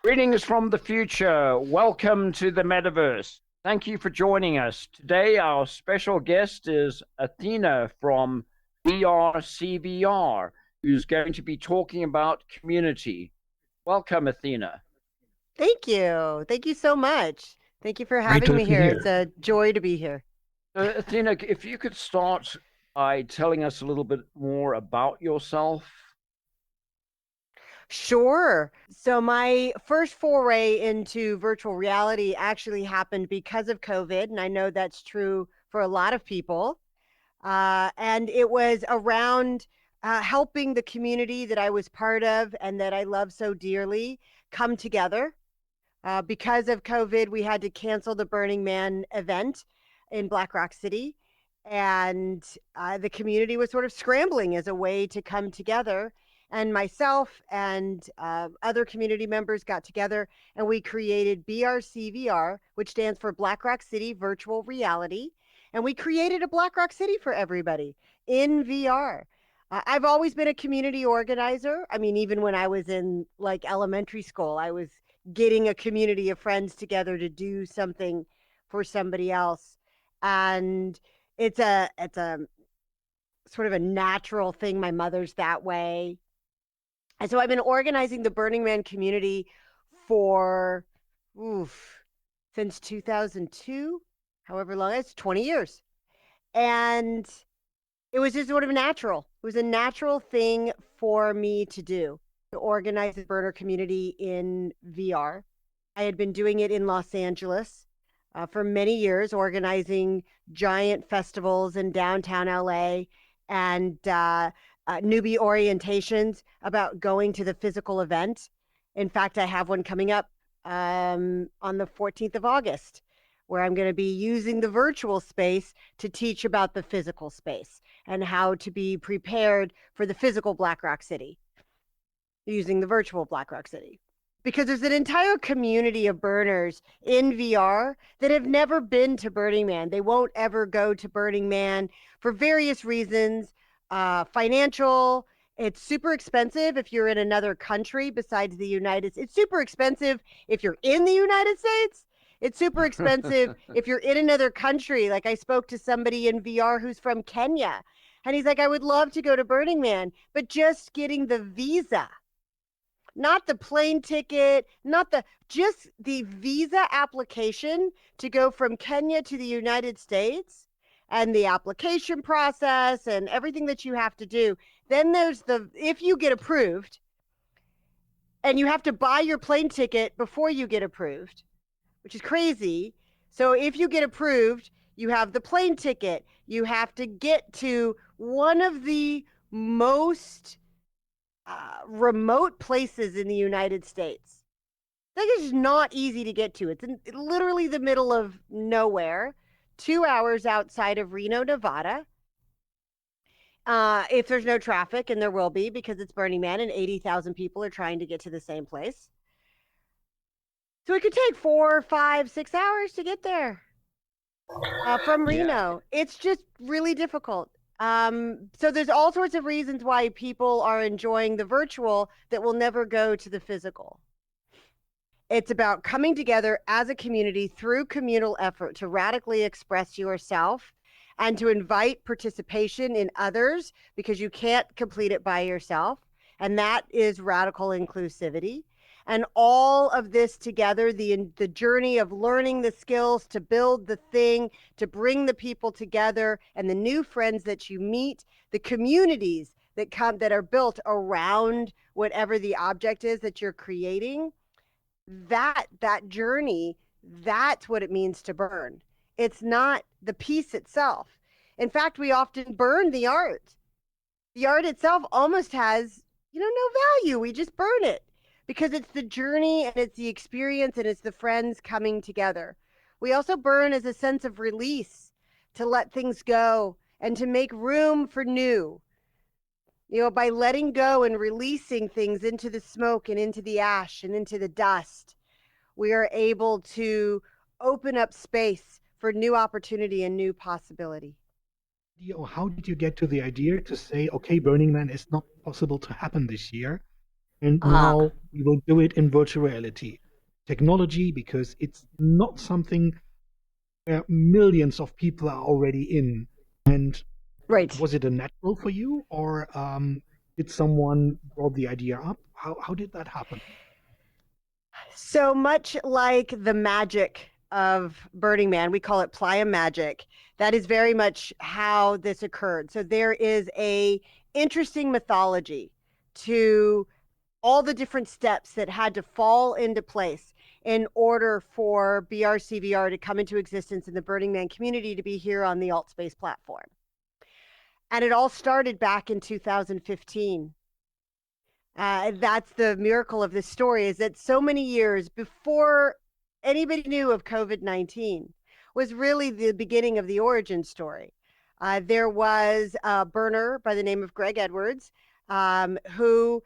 Greetings from the future. Welcome to the Metaverse. Thank you for joining us. Today, our special guest is Athena from BRCvr, who's going to be talking about community. Welcome, Athena. Thank you. Thank you so much. Thank you for Great to having me have you here. It's here. a joy to be here. Athena, if you could start by telling us a little bit more about yourself. Sure. So my first foray into virtual reality actually happened because of COVID, and I know that's true for a lot of people. And it was around helping the community that I was part of and that I love so dearly come together. Because of COVID, we had to cancel the Burning Man event in Black Rock City. And the community was sort of scrambling as a way to come together. And myself and other community members got together and we created BRCvr, which stands for Black Rock City Virtual Reality. And we created a Black Rock City for everybody in VR. I've always been a community organizer. I mean, even when I was in like elementary school, I was getting a community of friends together to do something for somebody else. And it's a sort of a natural thing. My mother's that way. And so I've been organizing the Burning Man community for oof, since 2002, however long, it's 20 years. And it was just sort of natural. It was a natural thing for me to do, to organize the burner community in VR. I had been doing it in Los Angeles for many years, organizing giant festivals in downtown LA and newbie orientations about going to the physical event. In fact, I have one coming up on the 14th of August, where I'm going to be using the virtual space to teach about the physical space and how to be prepared for the physical Black Rock City using the virtual Black Rock City. Because there's an entire community of burners in VR that have never been to Burning Man. They won't ever go to Burning Man for various reasons. Financial, it's super expensive if you're in another country besides the United States. It's super expensive if you're in the United States. It's super expensive if you're in another country. Like I spoke to somebody in VR who's from Kenya, and he's like, I would love to go to Burning Man, but just getting the visa, not the plane ticket, not the just the visa application to go from Kenya to the United States and the application process and everything that you have to do. Then there's the if you get approved and you have to buy your plane ticket before you get approved, which is crazy. So if you get approved, you have the plane ticket. You have to get to one of the most remote places in the United States. That is not easy to get to. It's in literally the middle of nowhere, 2 hours outside of Reno, Nevada. If there's no traffic, and there will be because it's Burning Man and 80,000 people are trying to get to the same place. So it could take 4, 5, 6 hours to get there from Yeah. Reno. It's just really difficult. So there's all sorts of reasons why people are enjoying the virtual that will never go to the physical. It's about coming together as a community through communal effort to radically express yourself and to invite participation in others because you can't complete it by yourself. And that is radical inclusivity. And all of this together, the journey of learning the skills to build the thing, to bring the people together and the new friends that you meet, the communities that are built around whatever the object is that you're creating, that journey, that's what it means to burn. It's not the piece itself. In fact, we often burn the art. The art itself almost has, no value. We just burn it because it's the journey and it's the experience and it's the friends coming together. We also burn as a sense of release, to let things go and to make room for new. By letting go and releasing things into the smoke and into the ash and into the dust, we are able to open up space for new opportunity and new possibility. Or how did you get to the idea to say, okay, Burning Man is not possible to happen this year? And now we will do it in virtual reality technology because it's not something where millions of people are already in. And Right. was it a natural for you, or did someone brought the idea up? How did that happen? So much like the magic of Burning Man, we call it playa magic. That is very much how this occurred. So there is a interesting mythology to all the different steps that had to fall into place in order for BRCvr to come into existence in the Burning Man community to be here on the AltSpace platform. And it all started back in 2015. That's the miracle of this story, is that so many years before anybody knew of COVID-19 was really the beginning of the origin story. There was a burner by the name of Greg Edwards, who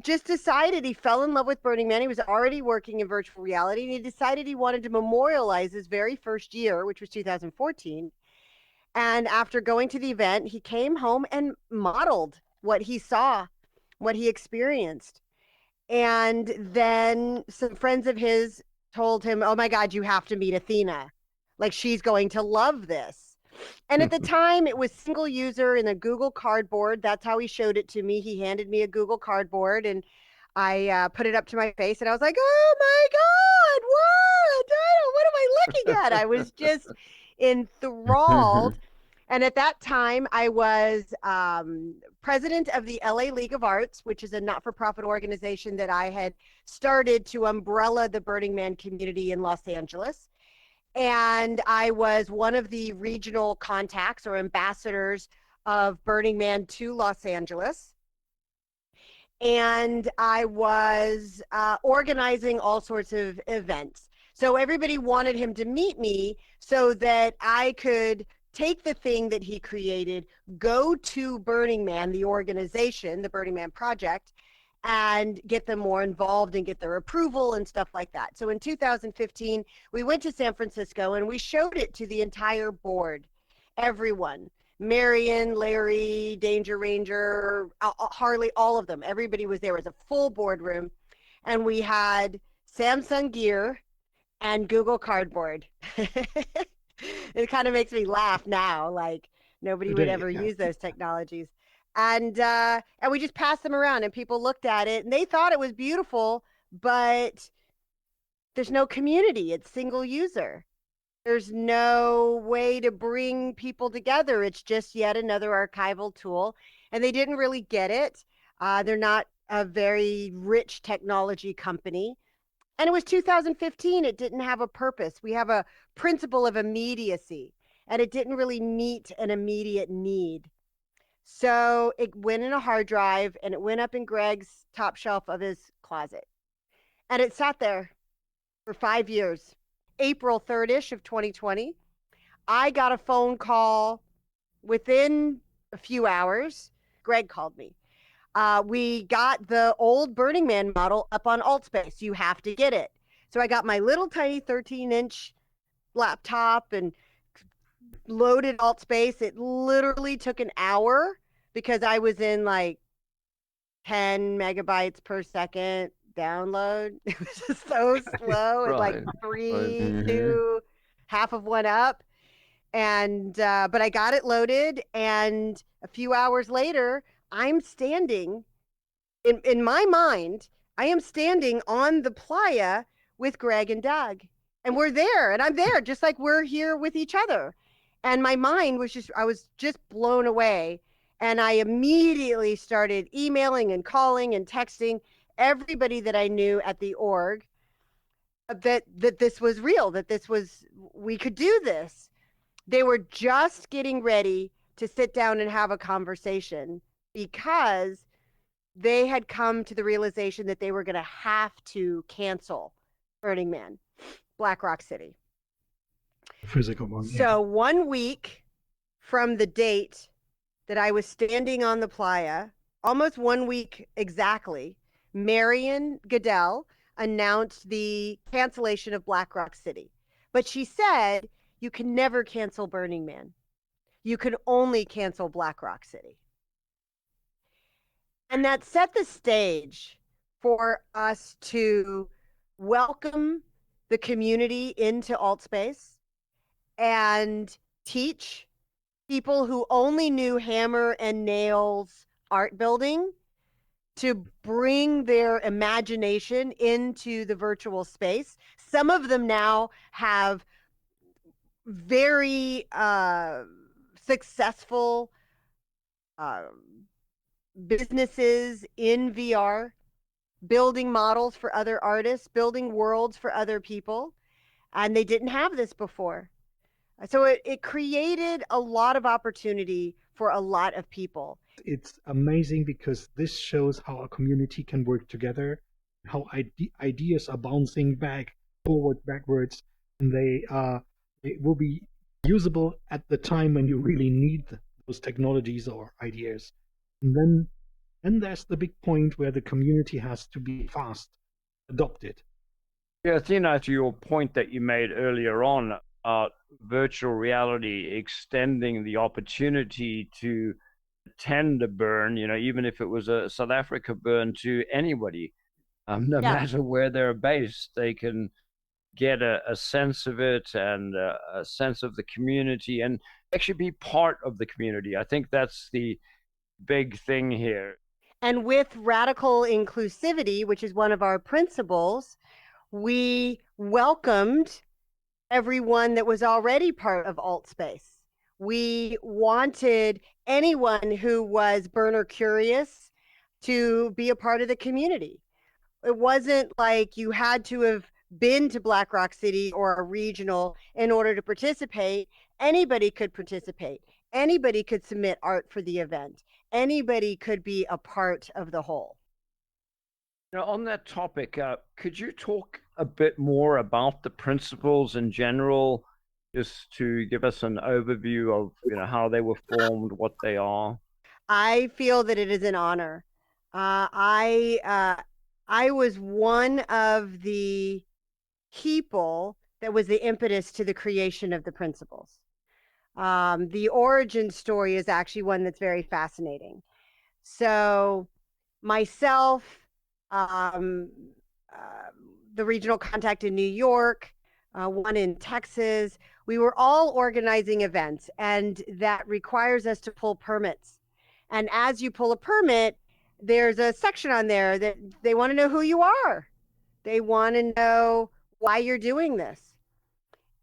just decided he fell in love with Burning Man. He was already working in virtual reality, and he decided he wanted to memorialize his very first year, which was 2014. And after going to the event, he came home and modeled what he saw, what he experienced. And then some friends of his told him, "Oh my God, you have to meet Athena. Like, she's going to love this." And at the time, it was single user in a Google Cardboard. That's how he showed it to me. He handed me a Google Cardboard, and I put it up to my face, and I was like, "Oh my God, what? What am I looking at?" I was just enthralled. And at that time, I was president of the LA League of Arts, which is a not for profit organization that I had started to umbrella the Burning Man community in Los Angeles. And I was one of the regional contacts or ambassadors of Burning Man to Los Angeles. And I was organizing all sorts of events. So everybody wanted him to meet me so that I could take the thing that he created, go to Burning Man, the organization, the Burning Man Project, and get them more involved and get their approval and stuff like that. So in 2015, we went to San Francisco and we showed it to the entire board, everyone. Marion, Larry, Danger Ranger, Harley, all of them. Everybody was there. It was a full boardroom. And we had Samsung Gear and Google Cardboard. It kind of makes me laugh now. Like, nobody would Today, ever yeah. use those technologies. And we just passed them around and people looked at it and they thought it was beautiful, but there's no community. It's single user. There's no way to bring people together. It's just yet another archival tool. And they didn't really get it. They're not a very rich technology company. And it was 2015. It didn't have a purpose. We have a principle of immediacy, and it didn't really meet an immediate need. So it went in a hard drive and it went up in Greg's top shelf of his closet. And it sat there for 5 years. April 3rd ish of 2020, I got a phone call within a few hours. Greg called me. We got the old Burning Man model up on AltSpace. You have to get it. So I got my little tiny 13-inch laptop and loaded AltSpace. It literally took an hour because I was in like 10 megabytes per second download. It was just so slow and like Right. three, Mhm. two, half of one up. And but I got it loaded, and a few hours later, I'm standing in my mind, I am standing on the playa with Greg and Doug. And we're there, and I'm there just like we're here with each other. And my mind was just, I was just blown away. And I immediately started emailing and calling and texting everybody that I knew at the org that this was real, that this was, we could do this. They were just getting ready to sit down and have a conversation because they had come to the realization that they were going to have to cancel Burning Man, Black Rock City. Physical one, yeah. So 1 week from the date that I was standing on the playa, almost 1 week exactly, Marion Goodell announced the cancellation of Black Rock City. But she said, you can never cancel Burning Man. You can only cancel Black Rock City. And that set the stage for us to welcome the community into AltSpace and teach people who only knew hammer and nails art building to bring their imagination into the virtual space. Some of them now have very successful uh, businesses in VR, building models for other artists, building worlds for other people, and they didn't have this before. So it created a lot of opportunity for a lot of people. It's amazing because this shows how a community can work together, how ideas are bouncing back, forward, backwards, and they will be usable at the time when you really need those technologies or ideas. And then there's the big point where the community has to be fast, adopt it. Yeah, Athena, to your point that you made earlier on, virtual reality extending the opportunity to attend a burn, even if it was a South Africa burn, to anybody, no Yeah. matter where they're based, they can get a sense of it and a sense of the community and actually be part of the community. I think that's the big thing here. And with radical inclusivity, which is one of our principles, we welcomed everyone that was already part of AltSpace. We wanted anyone who was burner curious to be a part of the community. It wasn't like you had to have been to Black Rock City or a regional in order to participate. Anybody could participate. Anybody could submit art for the event. Anybody could be a part of the whole. On that topic, could you talk a bit more about the principles in general, just to give us an overview of how they were formed, what they are? I feel that it is an honor. I was one of the people that was the impetus to the creation of the principles. The origin story is actually one that's very fascinating. So, myself, um, uh, the regional contact in New York, one in Texas, we were all organizing events, and that requires us to pull permits. And as you pull a permit, there's a section on there that they want to know who you are. They want to know why you're doing this.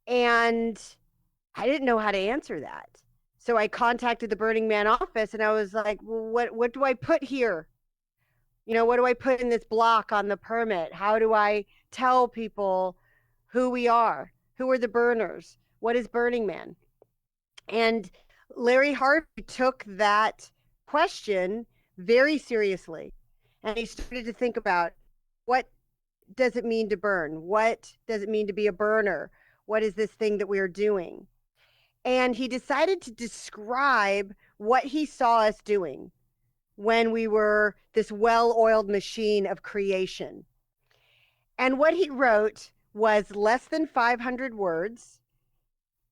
And I didn't know how to answer that. So I contacted the Burning Man office and I was like, well, what do I put here? What do I put in this block on the permit? How do I tell people who we are? Who are the burners? What is Burning Man? And Larry Harvey took that question very seriously. And he started to think about, what does it mean to burn? What does it mean to be a burner? What is this thing that we are doing? And he decided to describe what he saw us doing when we were this well-oiled machine of creation. And what he wrote was less than 500 words,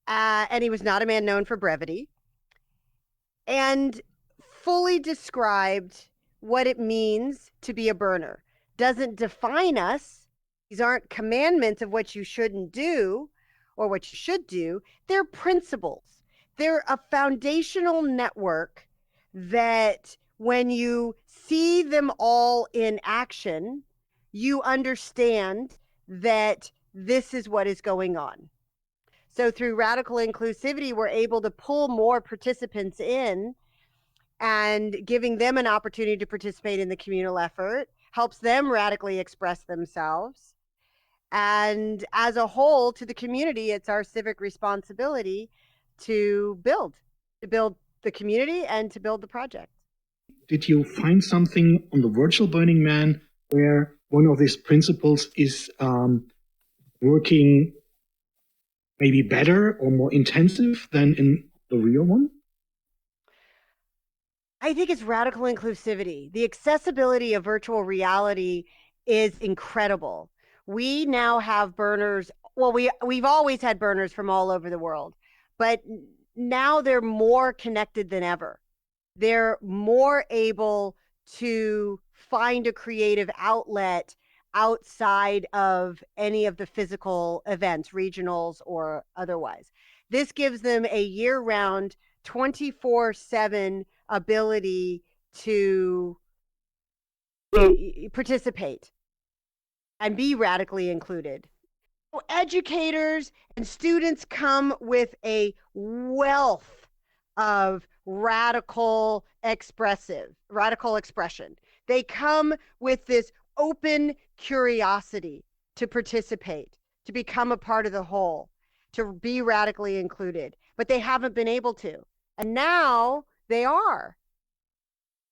and he was not a man known for brevity, and fully described what it means to be a burner. Doesn't define us. These aren't commandments of what you shouldn't do or what you should do. They're principles. They're a foundational network that when you see them all in action, you understand that this is what is going on. So through radical inclusivity, we're able to pull more participants in, and giving them an opportunity to participate in the communal effort helps them radically express themselves. And as a whole, to the community, it's our civic responsibility to build the community and to build the project. Did you find something on the virtual Burning Man where one of these principles is working maybe better or more intensive than in the real one? I think it's radical inclusivity. The accessibility of virtual reality is incredible. We now have burners. Well, we've always had burners from all over the world, but now they're more connected than ever. They're more able to find a creative outlet outside of any of the physical events, regionals or otherwise. This gives them a year-round, 24/7 ability to participate and be radically included. Educators and students come with a wealth of radical expression. They come with this open curiosity to participate, to become a part of the whole, to be radically included, but they haven't been able to. And now they are.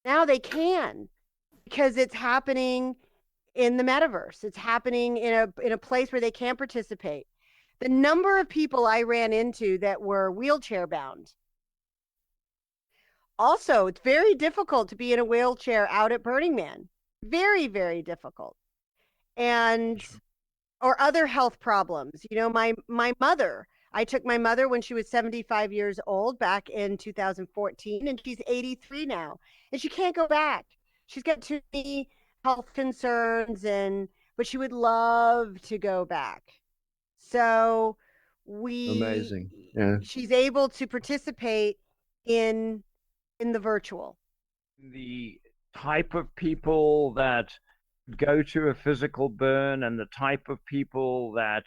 Now they can, because it's happening in the metaverse. It's happening in a place where they can participate. The number of people I ran into that were wheelchair bound. Also, it's very difficult to be in a wheelchair out at Burning Man. Very, very difficult. And or other health problems. You know, my mother, I took my mother when she was 75 years old back in 2014, and she's 83 now, and she can't go back. She's got too many health concerns, but she would love to go back. So Amazing. Yeah. she's able to participate in the virtual. The type of people that go to a physical burn and the type of people that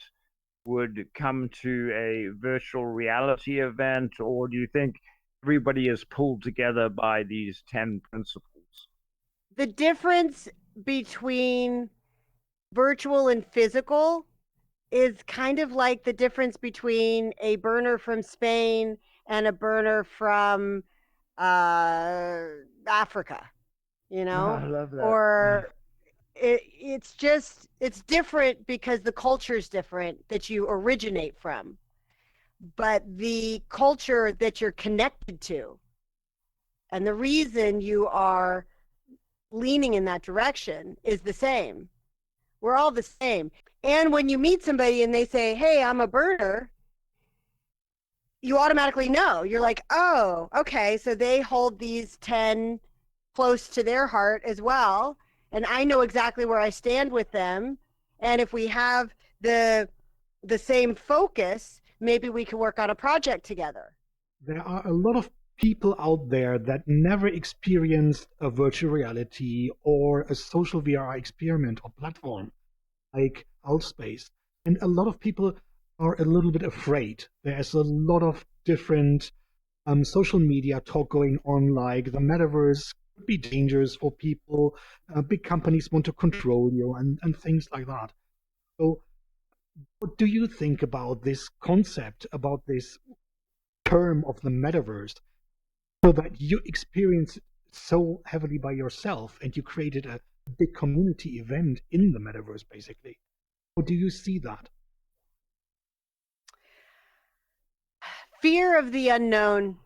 would come to a virtual reality event, or do you think everybody is pulled together by these 10 principles? The difference between virtual and physical is kind of like the difference between a burner from Spain and a burner from Africa, you know? I love that. Or it's different because the culture is different that you originate from, but the culture that you're connected to and the reason you are leaning in that direction is the same. We're all the same. And when you meet somebody and they say, hey, I'm a burner, you automatically know. You're like, oh, okay, so they hold these 10 close to their heart as well. And I know exactly where I stand with them. And if we have the same focus, maybe we can work on a project together. There are a lot of people out there that never experienced a virtual reality or a social VR experiment or platform like Altspace. And a lot of people are a little bit afraid. There's a lot of different social media talk going on, like the metaverse could be dangerous for people. Big companies want to control you and things like that. So what do you think about this concept, about this term of the metaverse, so that you experience it so heavily by yourself and you created a big community event in the metaverse, basically? How do you see that? Fear of the unknown.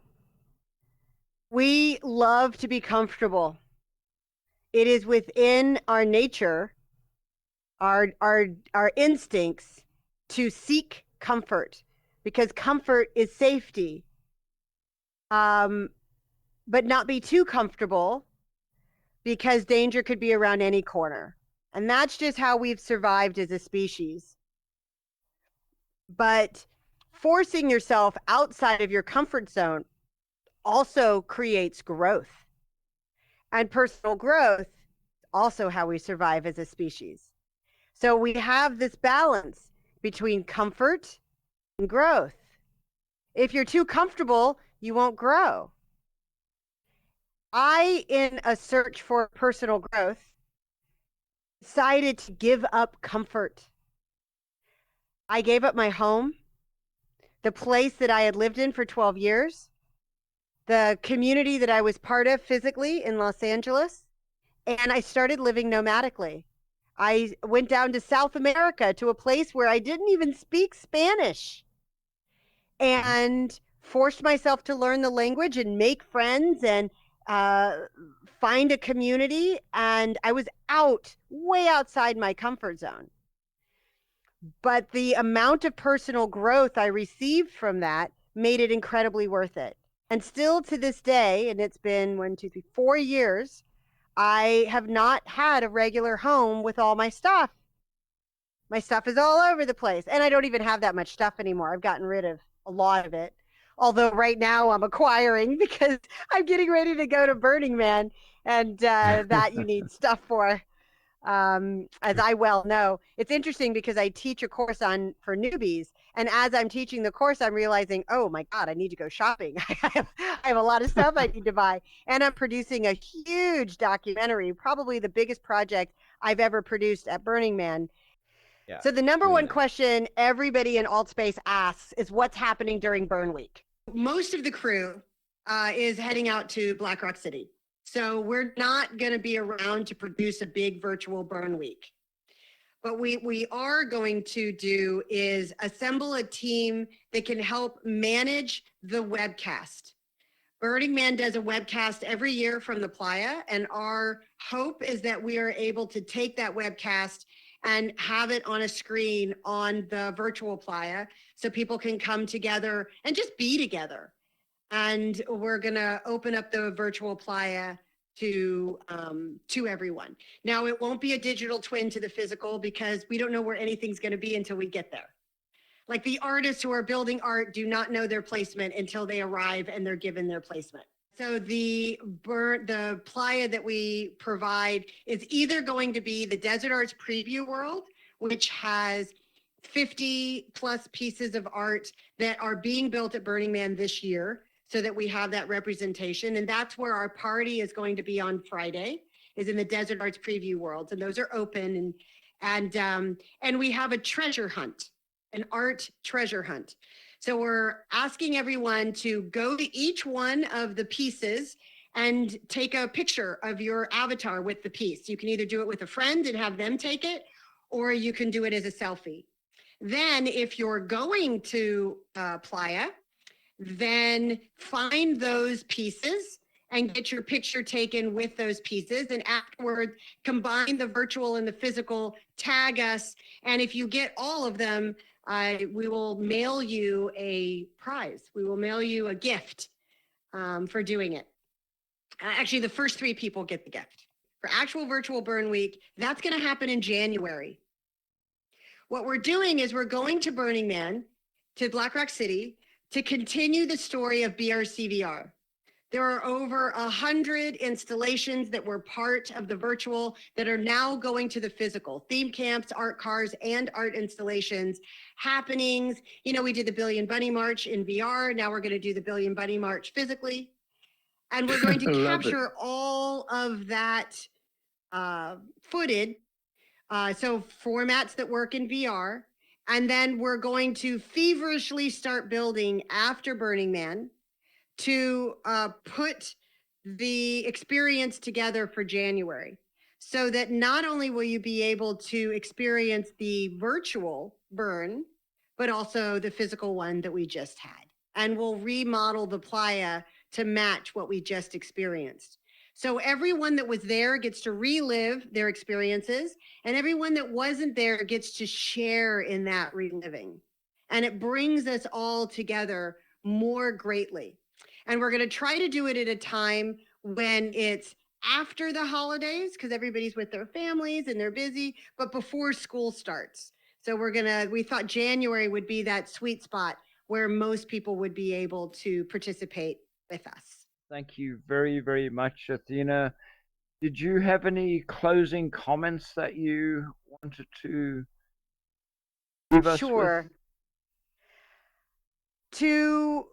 We love to be comfortable. It is within our nature, our instincts to seek comfort, because comfort is safety. But not be too comfortable, because danger could be around any corner. And that's just how we've survived as a species. But forcing yourself outside of your comfort zone also creates growth. And personal growth is also how we survive as a species. So we have this balance between comfort and growth. If you're too comfortable, you won't grow. I, in a search for personal growth, decided to give up comfort. I gave up my home, the place that I had lived in for 12 years, the community that I was part of physically in Los Angeles, and I started living nomadically. I went down to South America to a place where I didn't even speak Spanish, and forced myself to learn the language and make friends and find a community. And I was way outside my comfort zone. But the amount of personal growth I received from that made it incredibly worth it. And still to this day, and it's been 4 years, I have not had a regular home with all my stuff. My stuff is all over the place. And I don't even have that much stuff anymore. I've gotten rid of a lot of it. Although right now I'm acquiring because I'm getting ready to go to Burning Man, and that you need stuff for. As I well know, it's interesting because I teach a course for newbies, and as I'm teaching the course, I'm realizing, oh my God, I need to go shopping. I have a lot of stuff I need to buy, and I'm producing a huge documentary, probably the biggest project I've ever produced at Burning Man. Yeah. So the number really one question everybody in Altspace asks is what's happening during Burn Week. Most of the crew is heading out to Black Rock City. So we're not going to be around to produce a big virtual Burn Week. What we are going to do is assemble a team that can help manage the webcast. Burning Man does a webcast every year from the playa, and our hope is that we are able to take that webcast and have it on a screen on the virtual playa so people can come together and just be together. And we're going to open up the virtual playa to everyone. Now, it won't be a digital twin to the physical because we don't know where anything's going to be until we get there. Like the artists who are building art do not know their placement until they arrive and they're given their placement. So the playa that we provide is either going to be the Desert Arts Preview World, which has 50 plus pieces of art that are being built at Burning Man this year, so that we have that representation. And that's where our party is going to be on Friday, is in the Desert Arts Preview Worlds. And those are open. And we have a treasure hunt, an art treasure hunt. So we're asking everyone to go to each one of the pieces and take a picture of your avatar with the piece. You can either do it with a friend and have them take it, or you can do it as a selfie. Then if you're going to Playa, then find those pieces and get your picture taken with those pieces. And afterward, combine the virtual and the physical, tag us. And if you get all of them, we will mail you a prize. We will mail you a gift for doing it. Actually, the first 3 people get the gift. For actual virtual Burn Week, that's going to happen in January. What we're doing is we're going to Burning Man, to Black Rock City, to continue the story of BRCvr. There are over 100 installations that were part of the virtual that are now going to the physical. Theme camps, art cars, and art installations, happenings. You know, we did the Billion Bunny March in VR. Now we're going to do the Billion Bunny March physically. And we're going to capture all of that footage. So formats that work in VR. And then we're going to feverishly start building after Burning Man to put the experience together for January, so that not only will you be able to experience the virtual burn, but also the physical one that we just had. And we'll remodel the playa to match what we just experienced. So everyone that was there gets to relive their experiences, and everyone that wasn't there gets to share in that reliving. And it brings us all together more greatly. And we're going to try to do it at a time when it's after the holidays, because everybody's with their families and they're busy, but before school starts. So we thought January would be that sweet spot where most people would be able to participate with us. Thank you very, very much, Athena. Did you have any closing comments that you wanted to leave us with? Sure. To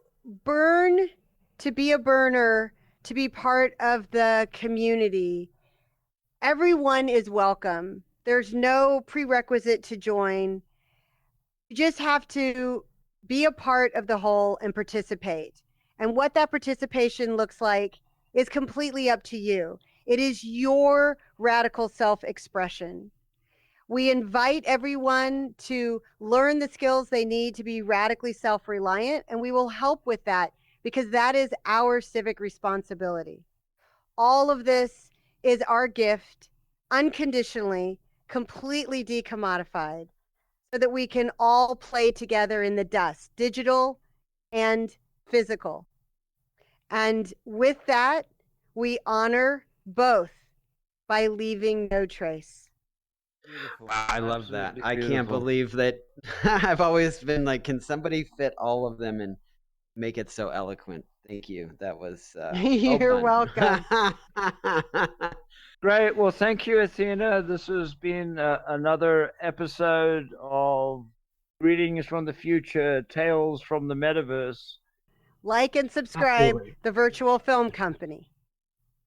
burn, to be a burner, to be part of the community, everyone is welcome. There's no prerequisite to join. You just have to be a part of the whole and participate. And what that participation looks like is completely up to you. It is your radical self-expression. We invite everyone to learn the skills they need to be radically self-reliant, and we will help with that because that is our civic responsibility. All of this is our gift, unconditionally, completely decommodified, so that we can all play together in the dust, digital and physical. And with that, we honor both by leaving no trace. Beautiful. Wow, I love that. Absolutely I can't beautiful. believe that. I've always been like, can somebody fit all of them and make it so eloquent? Thank you. That was You're well welcome. done. Great. Well, thank you, Athena. This has been another episode of Greetings from the Future, Tales from the Metaverse. Like and subscribe, Absolutely. the Virtual Film Company.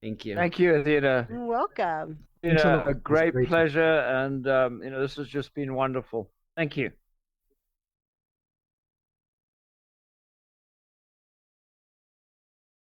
Thank you. Thank you, Athena. You're welcome. It's been Thanks a lot. a It was great great. pleasure, and this has just been wonderful. Thank you.